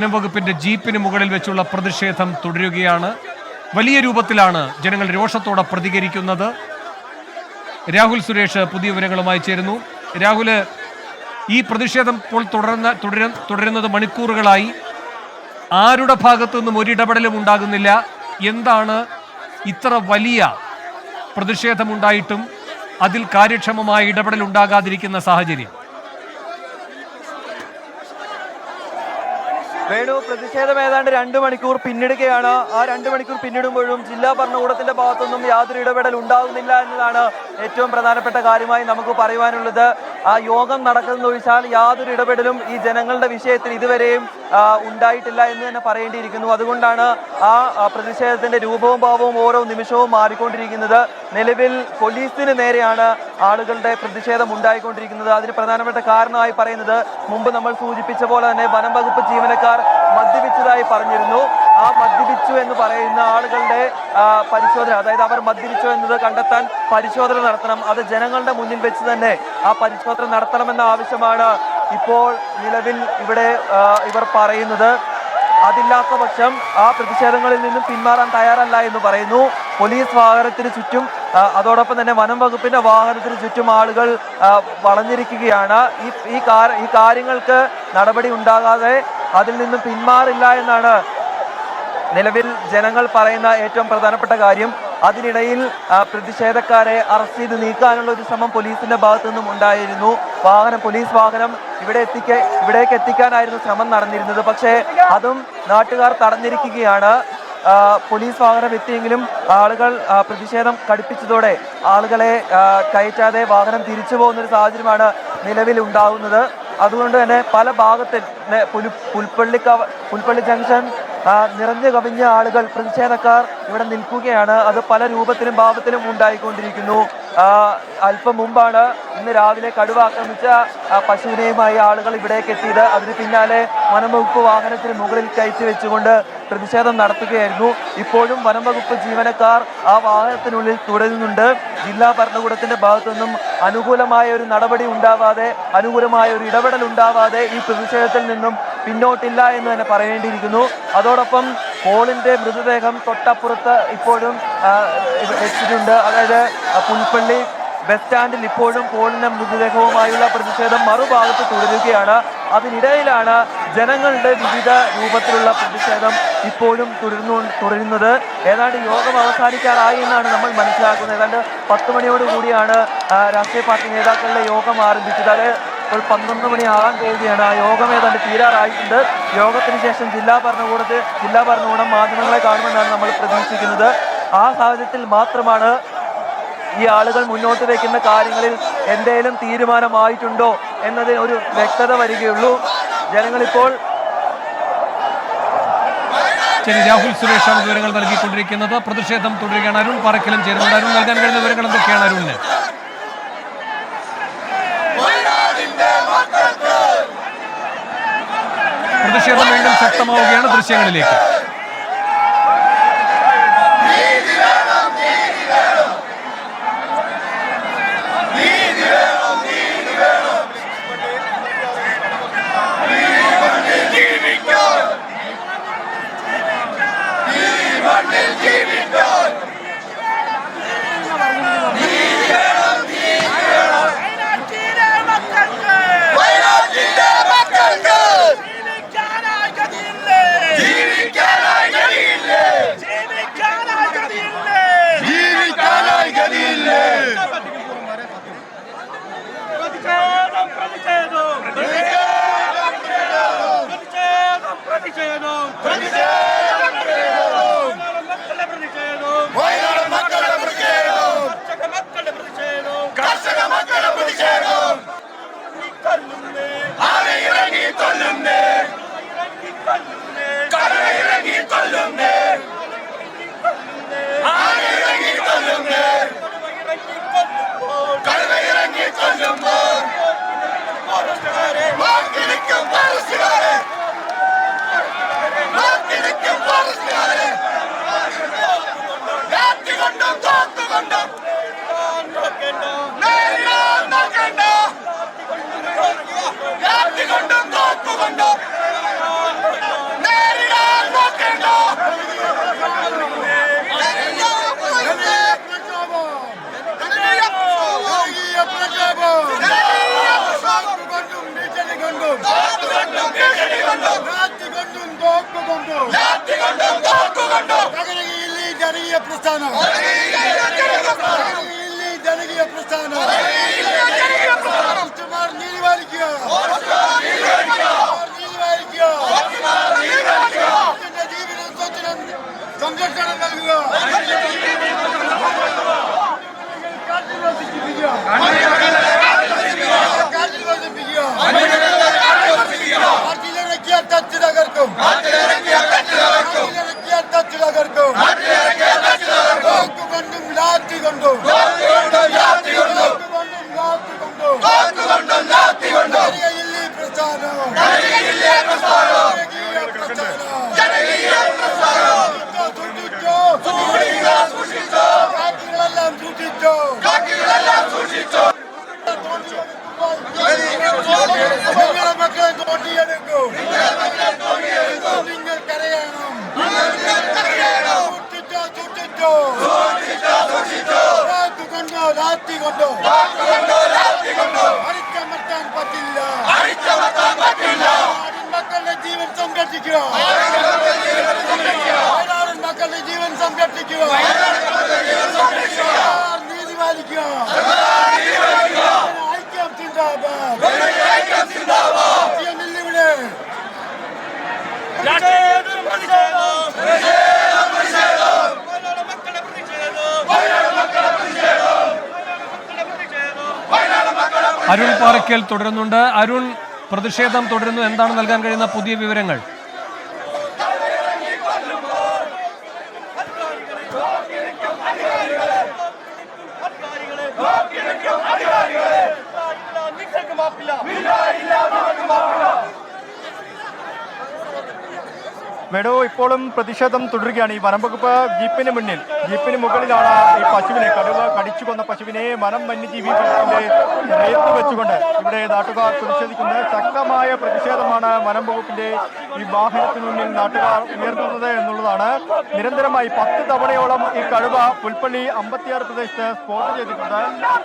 വനംവകുപ്പിന്റെ ജീപ്പിന് മുകളിൽ വെച്ചുള്ള പ്രതിഷേധം തുടരുകയാണ്. വലിയ രൂപത്തിലാണ് ജനങ്ങൾ രോഷത്തോടെ പ്രതികരിക്കുന്നത്. രാഹുൽ സുരേഷ് പുതിയ വിവരങ്ങളുമായി ചേരുന്നു. രാഹുല്, ഈ പ്രതിഷേധം ഇപ്പോൾ തുടരുന്നത് മണിക്കൂറുകളായി. ആരുടെ ഭാഗത്തു നിന്നും ഒരിടപെടലും ഉണ്ടാകുന്നില്ല. എന്താണ് ഇത്ര വലിയ പ്രതിഷേധമുണ്ടായിട്ടും അതിൽ കാര്യക്ഷമമായ ഇടപെടൽ ഉണ്ടാകാതിരിക്കുന്ന സാഹചര്യം? വേണു, പ്രതിഷേധം ഏതാണ്ട് 2 മണിക്കൂർ പിന്നിടുകയാണ്. ആ 2 മണിക്കൂർ പിന്നിടുമ്പോഴും ജില്ലാ ഭരണകൂടത്തിന്റെ ഭാഗത്തൊന്നും യാതൊരു ഇടപെടൽ ഉണ്ടാകുന്നില്ല എന്നതാണ് ഏറ്റവും പ്രധാനപ്പെട്ട കാര്യമായി നമുക്ക് പറയുവാനുള്ളത്. ആ യോഗം നടക്കുന്നതൊഴിച്ചാൽ യാതൊരു ഇടപെടലും ഈ ജനങ്ങളുടെ വിഷയത്തിൽ ഇതുവരെയും ഉണ്ടായിട്ടില്ല എന്ന് തന്നെ പറയേണ്ടിയിരിക്കുന്നു. അതുകൊണ്ടാണ് ആ പ്രതിഷേധത്തിന്റെ രൂപവും ഭാവവും ഓരോ നിമിഷവും മാറിക്കൊണ്ടിരിക്കുന്നത്. നിലവിൽ പോലീസിന് നേരെയാണ് ആളുകളുടെ പ്രതിഷേധം ഉണ്ടായിക്കൊണ്ടിരിക്കുന്നത്. അതിന് പ്രധാനപ്പെട്ട കാരണമായി പറയുന്നത് മുമ്പ് നമ്മൾ സൂചിപ്പിച്ച പോലെ തന്നെ വനം വകുപ്പ് ജീവനക്കാർ മദ്യപിച്ചതായി പറഞ്ഞിരുന്നു. ആ മദ്യപിച്ചു എന്ന് പറയുന്ന ആളുകളുടെ പരിശോധന, അതായത് അവർ മദ്യപിച്ചു എന്നത് കണ്ടെത്താൻ പരിശോധന നടത്തണം. അത് ജനങ്ങളുടെ മുന്നിൽ വെച്ച് തന്നെ ആ പരിശോധന നടത്തണമെന്ന ആവശ്യമാണ് ഇപ്പോൾ നിലവിൽ ഇവിടെ ഇവർ പറയുന്നത്. അതില്ലാത്ത പക്ഷം ആ പ്രതിഷേധങ്ങളിൽ നിന്നും പിന്മാറാൻ തയ്യാറല്ല എന്ന് പറയുന്നു. പോലീസ് വാഹനത്തിന് ചുറ്റും അതോടൊപ്പം തന്നെ വനം വകുപ്പിന്റെ വാഹനത്തിന് ചുറ്റും ആളുകൾ വളഞ്ഞിരിക്കുകയാണ്. ഈ കാര്യങ്ങൾക്ക് നടപടി ഉണ്ടാകാതെ അതിൽ നിന്നും പിന്മാറില്ല എന്നാണ് നിലവിൽ ജനങ്ങൾ പറയുന്ന ഏറ്റവും പ്രധാനപ്പെട്ട കാര്യം. അതിനിടയിൽ പ്രതിഷേധക്കാരെ അറസ്റ്റ് ചെയ്ത് നീക്കാനുള്ള ഒരു ശ്രമം പോലീസിന്റെ ഭാഗത്തു നിന്നും ഉണ്ടായിരുന്നു. പോലീസ് വാഹനം ഇവിടേക്ക് എത്തിക്കാനായിരുന്നു ശ്രമം നടന്നിരുന്നത്. പക്ഷേ അതും നാട്ടുകാർ തടഞ്ഞിരിക്കുകയാണ്. പോലീസ് വാഹനം എത്തിയെങ്കിലും ആളുകൾ പ്രതിഷേധം കടുപ്പിച്ചതോടെ ആളുകളെ കയറ്റാതെ വാഹനം തിരിച്ചു പോകുന്നൊരു സാഹചര്യമാണ് നിലവിൽ ഉണ്ടാകുന്നത്. അതുകൊണ്ട് തന്നെ പല ഭാഗത്തിൽ പുൽപ്പള്ളി ജംഗ്ഷൻ നിറഞ്ഞു കവിഞ്ഞ ആളുകൾ, പ്രതിഷേധക്കാർ ഇവിടെ നിൽക്കുകയാണ്. അത് പല രൂപത്തിലും ഭാവത്തിലും ഉണ്ടായിക്കൊണ്ടിരിക്കുന്നു. അല്പം മുമ്പാണ് ഇന്ന് രാവിലെ കടുവ ആക്രമിച്ച പശുവിനെയുമായി ആളുകൾ ഇവിടേക്ക് എത്തിയത്. അതിന് പിന്നാലെ വനംവകുപ്പ് വാഹനത്തിന് മുകളിൽ കയറ്റി വെച്ചുകൊണ്ട് പ്രതിഷേധം നടത്തുകയായിരുന്നു. ഇപ്പോഴും വനംവകുപ്പ് ജീവനക്കാർ ആ വാഹനത്തിനുള്ളിൽ തുടരുന്നുണ്ട്. ജില്ലാ ഭരണകൂടത്തിന്റെ ഭാഗത്തു നിന്നും അനുകൂലമായ ഒരു നടപടി ഉണ്ടാവാതെ, അനുകൂലമായ ഒരു ഇടപെടൽ ഉണ്ടാവാതെ ഈ പ്രതിഷേധത്തിൽ നിന്നും പിന്നോട്ടില്ല എന്ന് തന്നെ പറയേണ്ടിയിരിക്കുന്നു. അതോടൊപ്പം പോളിന്റെ മൃതദേഹം തൊട്ടപ്പുറത്ത് ഇപ്പോഴും വെച്ചിട്ടുണ്ട്. അതായത് പുൽപ്പള്ളി ബസ് സ്റ്റാൻഡിൽ ഇപ്പോഴും പോളിന്റെ മൃതദേഹവുമായുള്ള പ്രതിഷേധം മറുഭാഗത്ത് തുടരുകയാണ്. അതിനിടയിലാണ് ജനങ്ങളുടെ വിവിധ രൂപത്തിലുള്ള പ്രതിഷേധം ഇപ്പോഴും തുടരുന്നത്. ഏതാണ്ട് യോഗം അവസാനിക്കാറായി എന്നാണ് നമ്മൾ മനസ്സിലാക്കുന്നത്. ഏതാണ്ട് 10 മണിയോടുകൂടിയാണ് രാഷ്ട്രീയ പാർട്ടി നേതാക്കളുടെ യോഗം ആരംഭിച്ചത്. അത് ഇപ്പോൾ 12 മണിയാകാൻ പോവുകയാണ്. ആ യോഗം ഏതാണ്ട് തീരാറായിട്ടുണ്ട്. യോഗത്തിന് ശേഷം ജില്ലാ ഭരണകൂടം മാധ്യമങ്ങളെ കാണുമെന്നാണ് നമ്മൾ പ്രതീക്ഷിക്കുന്നത്. ആ സാഹചര്യത്തിൽ മാത്രമാണ് ഈ ആളുകൾ മുന്നോട്ട് വയ്ക്കുന്ന കാര്യങ്ങളിൽ എന്തെങ്കിലും തീരുമാനമായിട്ടുണ്ടോ എന്നതിന് ഒരു വ്യക്തത വരികയുള്ളൂ. ജനങ്ങളിപ്പോൾ രാഹുൽ സുരേഷാണ് വിവരങ്ങൾ നൽകിക്കൊണ്ടിരിക്കുന്നത്. പ്രതിഷേധം തുടരുകയാണ്. അരുൺ പറക്കലും ചേരുന്നുണ്ട്. അരുൺ, നൽകാൻ കഴിയുന്ന വിവരങ്ങൾ എന്തൊക്കെയാണ് അരുണിന്? പ്രതിഷേധം വീണ്ടും ശക്തമാവുകയാണ്. ദൃശ്യങ്ങളിലേക്ക് ജനകീയ പ്രസ്ഥാനം നീതി പാലിക്കുക ജീവിതത്തിന് സംരക്ഷണം നൽകുക കാറ്റിൽ വർദ്ധിപ്പിക്കുക കാറ്റിലിറക്കിയ ടച്ച് തകർക്കും കൊണ്ടും ലാത്തി കൊണ്ടും നിങ്ങളെ മക്കളെ തോട്ടിയെടുക്കും നിങ്ങൾ കരയണം അടിച്ചമർത്താൻ പറ്റില്ല മക്കളുടെ ജീവൻ സംരക്ഷിക്കുക മക്കളുടെ ജീവൻ സംരക്ഷിക്കുക നീതി പാലിക്കുക ഐക്യം സിന്ദാബാദ് ഇവിടെ അരുൺ പാറയ്ക്കൽ തുടരുന്നുണ്ട്. അരുൺ, പ്രതിഷേധം തുടരുന്നു. എന്താണ് നൽകാൻ കഴിയുന്ന പുതിയ വിവരങ്ങൾ? മേഡോ, ഇപ്പോഴും പ്രതിഷേധം തുടരുകയാണ്. ഈ വനംവകുപ്പ് ജീപ്പിന് മുകളിലാണ് ഈ പശുവിനെ, കടുവ കടിച്ചു കൊന്ന പശുവിനെ വനം വന്യജീവി വകുപ്പിന്റെ റേത്ത് വെച്ചുകൊണ്ട് ഇവിടെ നാട്ടുകാർ പ്രതിഷേധിക്കുന്നത്. ശക്തമായ പ്രതിഷേധമാണ് വനം വകുപ്പിന്റെ ഈ വാഹനത്തിന് മുന്നിൽ നാട്ടുകാർ ഉയർത്തുന്നത് എന്നുള്ളതാണ്. നിരന്തരമായി 10 തവണയോളം ഈ കടുവ പുൽപ്പള്ളി 56 പ്രദേശത്ത് സ്പോട്ട് ചെയ്തിട്ടുണ്ട്.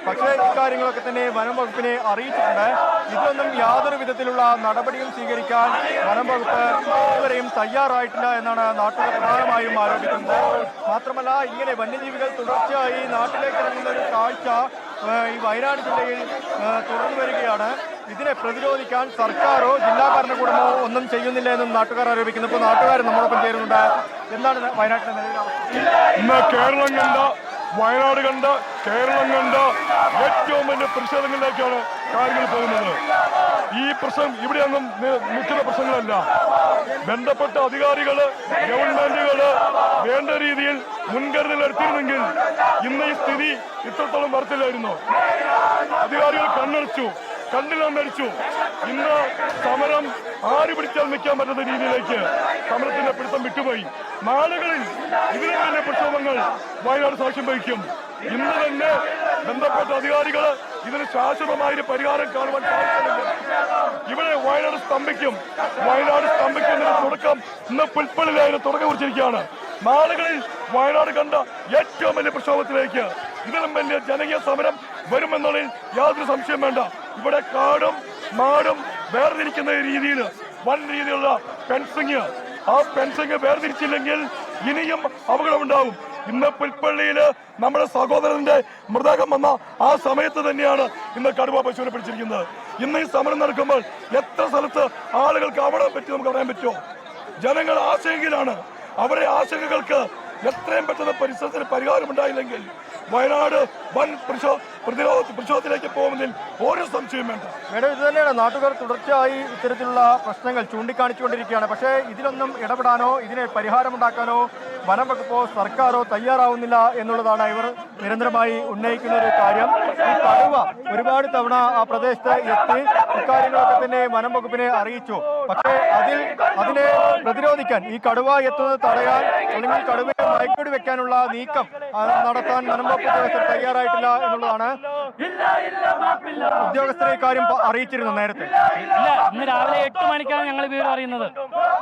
പക്ഷേ ഇക്കാര്യങ്ങളൊക്കെ തന്നെ വനം വകുപ്പിനെ അറിയിച്ചിട്ടുണ്ട്. ഇതൊന്നും യാതൊരു വിധത്തിലുള്ള നടപടിയും സ്വീകരിക്കാൻ വനം വകുപ്പ് ഇതുവരെയും തയ്യാറായിട്ടില്ല എന്നാണ് നാട്ടുകാർ പ്രധാനമായും ആരോപിക്കുന്നത്. മാത്രമല്ല, ഇങ്ങനെ വന്യജീവികൾ തുടർച്ചയായി നാട്ടിലേക്ക് ഇറങ്ങുന്ന ഒരു കാഴ്ച ഈ വയനാട് ജില്ലയിൽ തുടർന്നു വരികയാണ്. ഇതിനെ പ്രതിരോധിക്കാൻ സർക്കാരോ ജില്ലാ ഭരണകൂടമോ ഒന്നും ചെയ്യുന്നില്ല എന്നും നാട്ടുകാർ ആരോപിക്കുന്നു. ഇപ്പോൾ നാട്ടുകാർ നമ്മളൊപ്പം ചേരുന്നുണ്ട്. എന്താണ് വയനാട്ടിലെ നിലവിലെ ഇന്ന് കേരളം കണ്ട, വയനാട് കണ്ട, കേരളം കണ്ട ഏറ്റവും വലിയ പ്രതിഷേധങ്ങളിലേക്കാണ് കാര്യങ്ങൾ പോകുന്നത്. ഈ പ്രശ്നം ഇവിടെയൊന്നും നിൽക്കുന്ന പ്രശ്നങ്ങളല്ല. ബന്ധപ്പെട്ട അധികാരികള്, ഗവൺമെന്റുകള് വേണ്ട രീതിയിൽ മുൻകരുതൽ എടുത്തിരുന്നെങ്കിൽ ഇന്ന് ഈ സ്ഥിതി ഇത്രത്തോളം വരത്തില്ലായിരുന്നു. അധികാരികൾ കണ്ണിലൊന്നടിച്ചു. ഇന്ന് സമരം ആര് പിടിച്ചാൽ നിൽക്കാൻ പറ്റുന്ന രീതിയിലേക്ക് സമരത്തിന്റെ പിടുത്തം വിട്ടുപോയി. നാളുകളിൽ ഇതിലും തന്നെ പ്രക്ഷോഭങ്ങൾ വയനാട് സാക്ഷ്യം വഹിക്കും. ഇന്ന് തന്നെ ബന്ധപ്പെട്ട അധികാരികൾ ഇതിന് ശാശ്വതമായ പരിഹാരം കാണുവാൻ സാധിക്കുന്നുണ്ട്. ഇവിടെ വയനാട് സ്തംഭിക്കുന്നതിന് തുടക്കം ഇന്ന് പുൽപ്പള്ളിയിൽ അതിന് തുടക്കം കുറിച്ചിരിക്കുകയാണ്. നാളുകളിൽ വയനാട് കണ്ട ഏറ്റവും വലിയ പ്രക്ഷോഭത്തിലേക്ക്, ഇതിലും വലിയ ജനകീയ സമരം വരുമെന്നുള്ളതിൽ യാതൊരു സംശയം വേണ്ട. ഇവിടെ കാടും നാടും വേർതിരിക്കുന്ന രീതിയിൽ വൻ രീതിയിലുള്ള ഫെൻസിങ്, ആ ഫെൻസിങ് വേർതിരിച്ചില്ലെങ്കിൽ ഇനിയും അപകടമുണ്ടാവും. ഇന്ന് പുൽപ്പള്ളിയില് നമ്മുടെ സഹോദരന്റെ മൃതദേഹം വന്ന ആ സമയത്ത് തന്നെയാണ് ഇന്ന് കടുവ പശുവിനെ പിടിച്ചിരിക്കുന്നത്. ഇന്ന് ഈ സമരം നടക്കുമ്പോൾ എത്ര സ്ഥലത്ത് ആളുകൾക്ക് അവിടെ പറ്റി നമുക്ക് പറയാൻ പറ്റുമോ? ജനങ്ങൾ ആശങ്കയിലാണ്. അവരുടെ ആശങ്കകൾക്ക് എത്രയും പെട്ടെന്ന് പരിസരത്തിന് പരിഹാരമുണ്ടായില്ലെങ്കിൽ വയനാട് വൻ പ്രതിരോധത്തിലേക്ക് പോകുന്നതിൽ ഒരു സംശയം വേണ്ട. മേഡം, ഇത് തന്നെയാണ് നാട്ടുകാർ തുടർച്ചയായി ഇത്തരത്തിലുള്ള പ്രശ്നങ്ങൾ ചൂണ്ടിക്കാണിച്ചുകൊണ്ടിരിക്കുകയാണ്. പക്ഷേ ഇതിലൊന്നും ഇടപെടാനോ ഇതിന് പരിഹാരമുണ്ടാക്കാനോ വനം വകുപ്പോ സർക്കാരോ തയ്യാറാവുന്നില്ല എന്നുള്ളതാണ് ഇവർ നിരന്തരമായി ഉന്നയിക്കുന്ന ഒരു കാര്യം. ഈ കടുവ ഒരുപാട് തവണ ആ പ്രദേശത്ത് എത്തി ഇക്കാര്യങ്ങളൊക്കെ തന്നെ വനം വകുപ്പിനെ അറിയിച്ചു. പക്ഷേ അതിനെ പ്രതിരോധിക്കാൻ, ഈ കടുവ എത്തുന്നത് തടയാൻ അല്ലെങ്കിൽ കടുവയെ മയക്കുവെടി വെക്കാനുള്ള നീക്കം നടത്താൻ വനം വകുപ്പ് ഉദ്യോഗസ്ഥർ തയ്യാറായിട്ടില്ല എന്നുള്ളതാണ്. ഉദ്യോഗസ്ഥരെ ഇക്കാര്യം അറിയിച്ചിരുന്നു നേരത്തെ? ഇല്ല, ഇന്ന് രാവിലെ 8 മണിക്കാണ് ഞങ്ങൾ വിവരം അറിയുന്നത്.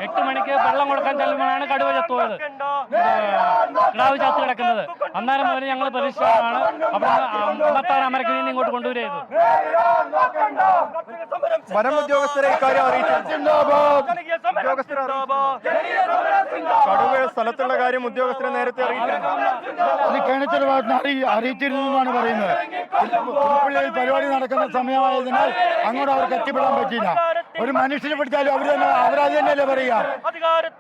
8 മണിക്ക് വെള്ളം കൊടുക്കാൻ ചെല്ലുമ്പോഴാണ് കടുവ ചത്തുപോയത്, കിടാവ് ചത്ത് കിടക്കുന്നത്. അന്നേരം മുതൽ ഞങ്ങൾ പ്രതിഷേധമാണ് അവിടെ അമ്പത്താറ് അമരക്കിൽ നിന്ന് ഇങ്ങോട്ട് കൊണ്ടുവരുന്നത്. വനം ഉദ്യോഗസ്ഥരെ ഇക്കാര്യം അറിയിച്ചിട്ടുണ്ടോ? കടുവ സ്ഥലത്തുള്ള കാര്യം ഉദ്യോഗസ്ഥരെ നേരത്തെ അറിയിച്ചിട്ടുണ്ട്. അത് കേണച്ചൽ ഭാഗത്ത് അറിയിച്ചിരുന്നു എന്നാണ് പറയുന്നത്. പുൽപ്പള്ളിയിൽ പരിപാടി നടക്കുന്ന സമയമായതിനാൽ അങ്ങോട്ട് അവർക്ക് എത്തിപ്പെടാൻ പറ്റിയില്ല. ഒരു മനുഷ്യനെ പിടിച്ചാലും അവരത് തന്നെയല്ലേ പറയുക.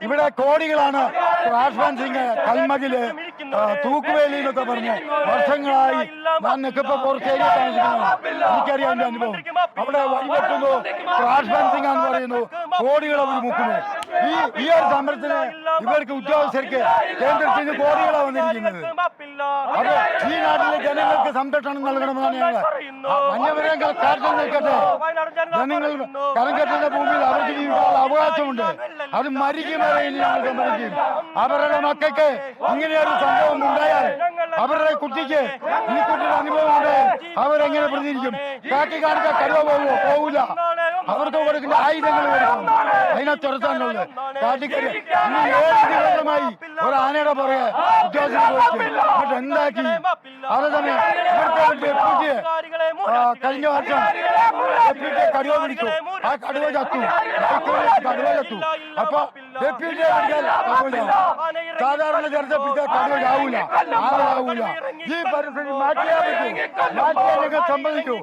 ഇവിടെ കോടികളാണ് റാഷ്മാൻ സിംഗ് കൽമകില് തൂക്കുവേലി എന്നൊക്കെ പറഞ്ഞ് വർഷങ്ങളായി ഞാൻ നിൽക്കപ്പോ പുറത്തേക്ക് താമസിക്കുന്നത്. എനിക്കറിയാം എന്റെ അനുഭവം. അവിടെ വഴിവെട്ടുന്നു, റാഷ്മാൻ സിംഗ് എന്ന് പറയുന്നു, കോടികൾ അവർ മുക്കുന്നു. ഈ ഒരു സമരത്തിന് ഇവർക്ക് ഉദ്യോഗസ്ഥർക്ക് കേന്ദ്രത്തിൽ നിന്ന് കോടികളാണ് വന്നിരിക്കുന്നത്. അത് ഈ നാട്ടിലെ ജനങ്ങൾക്ക് സംരക്ഷണം നൽകണമെന്നാണ് ഞങ്ങൾ. വന്യമൃഗങ്ങൾ കാട്ടിൽ നിൽക്കട്ടെ, ജനങ്ങൾ കരംകെട്ടുന്ന ഭൂമിയിൽ അവർക്ക് ജീവിക്കാനുള്ള അവകാശമുണ്ട്. അത് മരിക്കും വരെ ഇനി ഞങ്ങൾ സംരക്ഷിക്കും. അവരുടെ മക്കൾക്ക് ഇങ്ങനെയൊരു സംഭവം ഉണ്ടായാൽ, അവരുടെ കുട്ടിക്ക് ഈ കുട്ടിയുടെ അനുഭവം ഉണ്ടായാൽ അവരെങ്ങനെ പ്രതികരിക്കും? കാട്ടി കാണിച്ച കടുവ പോവില്ല. അവർക്ക് കൊടുക്കുന്ന ആയുധങ്ങൾ കൊടുക്കണം. അതിനെ തുറത്താനുള്ളത് കാട്ടിക്കരി. ഇനി 7 ദിവസമായി ഒരു ആനയുടെ പുറകെ ഉദ്യോഗസ്ഥർ എന്നിട്ട് എന്താക്കി? അതേസമയം ഇവിടുത്തെ കഴിഞ്ഞ വർഷം കടുവ പിടിച്ചു. ആ കടുവ ചത്തു. അപ്പൊ ഡെപ്യൂട്ടിയെ പിടിച്ചാൽ സാധാരണ ജനത്തെ പിടിച്ചാൽ കടുവ ചാവൂല, ആന ചാവൂല. ഈ പരിസ്ഥിതി മാറ്റിയാൽ പറ്റൂ. മാറ്റിയാൽ നിങ്ങൾ സമ്മതിക്കൂ.